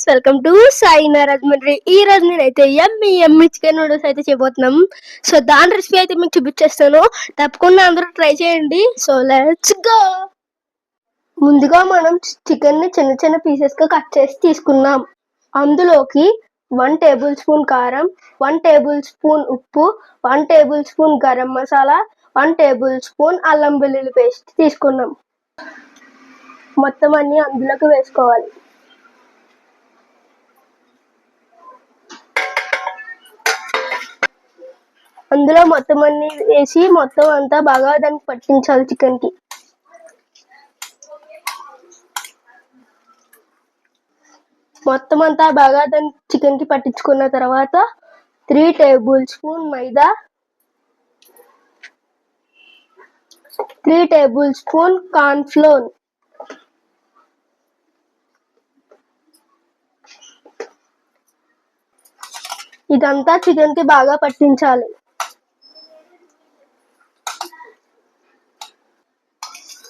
Welcome to సాయినా Rajahmundry. ఈ రోజు నేనైతే ఎమ్మి చికెన్ నూడిల్స్ అయితే చేయబోతున్నాం. సో దాని రెసిపీ అయితే మీకు చూపించేస్తాను, తప్పకుండా అందరూ ట్రై చేయండి. So let's go. ముందుగా మనం చికెన్ ని చిన్న చిన్న పీసెస్ గా కట్ చేసి తీసుకున్నాం. అందులోకి 1 టేబుల్ స్పూన్ కారం, 1 టేబుల్ స్పూన్ ఉప్పు, 1 table spoon garam masala, 1 table spoon అల్లం వెల్లుల్లి పేస్ట్ తీసుకున్నాం. మొత్తం అన్ని అందులోకి వేసుకోవాలి. అందులో మొత్తం అన్ని వేసి మొత్తం అంతా బాగా దానికి పట్టించాలి. చికెన్ కి మొత్తం అంతా బాగా దాన్ని చికెన్ కి పట్టించుకున్న తర్వాత 3 టేబుల్ స్పూన్ మైదా, 3 టేబుల్ స్పూన్ కార్న్ ఫ్లోర్, ఇదంతా చికెన్ కి బాగా పట్టించాలి.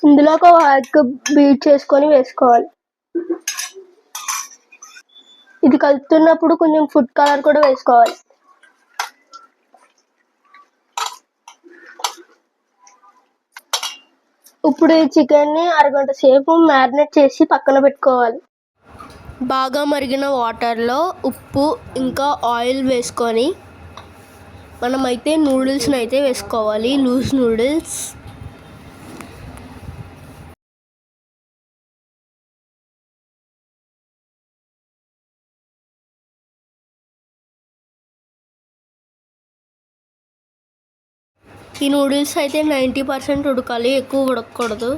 ఇందులో ఒక ఎగ్ బీట్ చేసుకొని వేసుకోవాలి. ఇది కలుపుతున్నప్పుడు కొంచెం ఫుడ్ కలర్ కూడా వేసుకోవాలి. ఇప్పుడు ఈ చికెన్ ని అరగంట సేపు మ్యారినేట్ చేసి పక్కన పెట్టుకోవాలి. బాగా మరిగిన వాటర్లో ఉప్పు ఇంకా ఆయిల్ వేసుకొని మనమైతే నూడిల్స్ని అయితే వేసుకోవాలి. లూజ్ నూడిల్స్ ఈ నూడిల్స్ అయితే 90% ఉడకాలి, ఎక్కువ ఉడకకూడదు.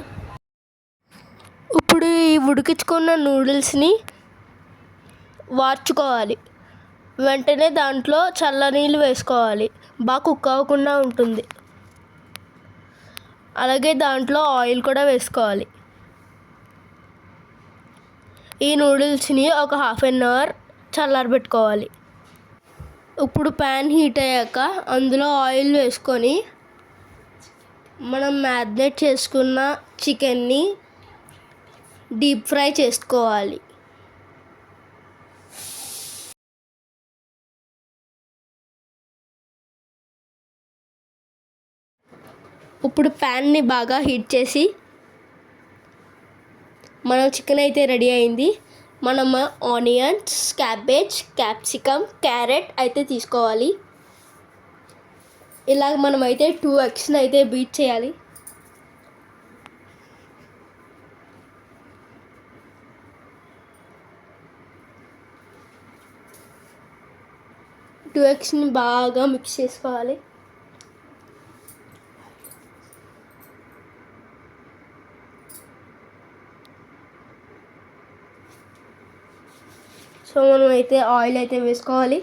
ఇప్పుడు ఈ ఉడికించుకున్న నూడిల్స్ని వార్చుకోవాలి. వెంటనే దాంట్లో చల్లనీళ్ళు వేసుకోవాలి, బాగా కుక్ అవ్వకుండా ఉంటుంది. అలాగే దాంట్లో ఆయిల్ కూడా వేసుకోవాలి. ఈ నూడిల్స్ని ఒక ½ అవర్ చల్లారబెట్టుకోవాలి. ఇప్పుడు ప్యాన్ హీట్ అయ్యాక అందులో ఆయిల్ వేసుకొని మనం మ్యారినేట్ చేసుకున్న చికెన్ని డీప్ ఫ్రై చేసుకోవాలి. ఇప్పుడు ప్యాన్ని బాగా హీట్ చేసి మన చికెన్ అయితే రెడీ అయింది. మనం ఆనియన్స్, క్యాబేజ్, క్యాప్సికమ్, క్యారెట్ అయితే తీసుకోవాలి. ఇలాగ మనమైతే 2 ఎగ్స్ని అయితే బీట్ చేయాలి. టూ ఎగ్స్ని బాగా మిక్స్ చేసుకోవాలి. సో మనం అయితే ఆయిల్ అయితే వేసుకోవాలి.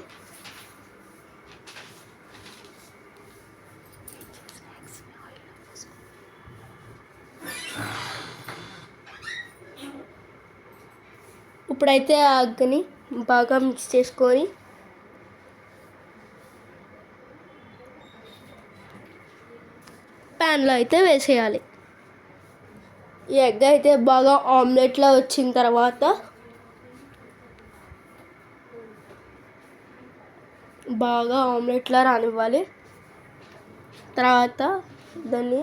ఇప్పుడైతే ఆ ఎగ్ని బాగా మిక్స్ చేసుకొని ప్యాన్లో అయితే వేసేయాలి. ఈ ఎగ్ అయితే బాగా ఆమ్లెట్లో వచ్చిన తర్వాత బాగా ఆమ్లెట్లా రానివ్వాలి. తర్వాత దాన్ని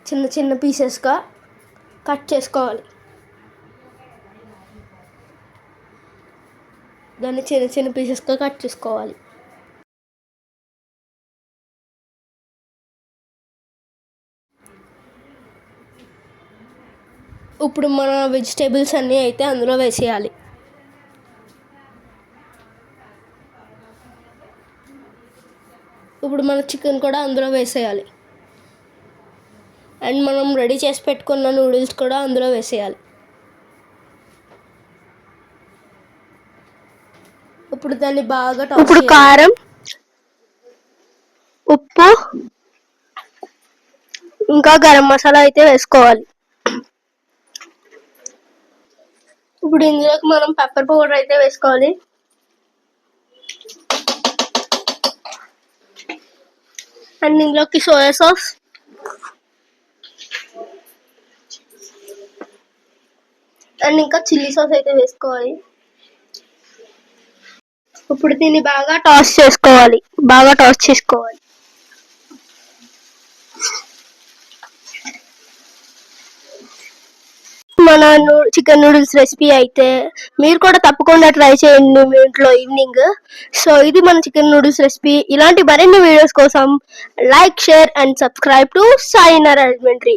చిన్న చిన్న పీసెస్గా కట్ చేసుకోవాలి. ఇప్పుడు మన వెజిటేబుల్స్ అన్నీ అయితే అందులో వేసేయాలి. ఇప్పుడు మన చికెన్ కూడా అందులో వేసేయాలి. అండ్ మనం రెడీ చేసి పెట్టుకున్న నూడిల్స్ కూడా అందులో వేసేయాలి. ఇప్పుడు దాన్ని బాగా ఇప్పుడు కారం, ఉప్పు ఇంకా గరం మసాలా అయితే వేసుకోవాలి. ఇప్పుడు ఇందులోకి మనం పెప్పర్ పౌడర్ అయితే వేసుకోవాలి. అండ్ ఇందులోకి సోయా సాస్, అండ్ ఇంకా చిల్లీ సాస్ అయితే వేసుకోవాలి. ఇప్పుడు దీన్ని బాగా టాస్ చేసుకోవాలి. మన చికెన్ నూడిల్స్ రెసిపీ అయితే మీరు కూడా తప్పకుండా ట్రై చేయండి మీ ఇంట్లో ఈవినింగ్. సో ఇది మన చికెన్ నూడిల్స్ రెసిపీ. ఇలాంటి మరిన్ని వీడియోస్ కోసం like, share and subscribe to సాయినా Rajahmundry.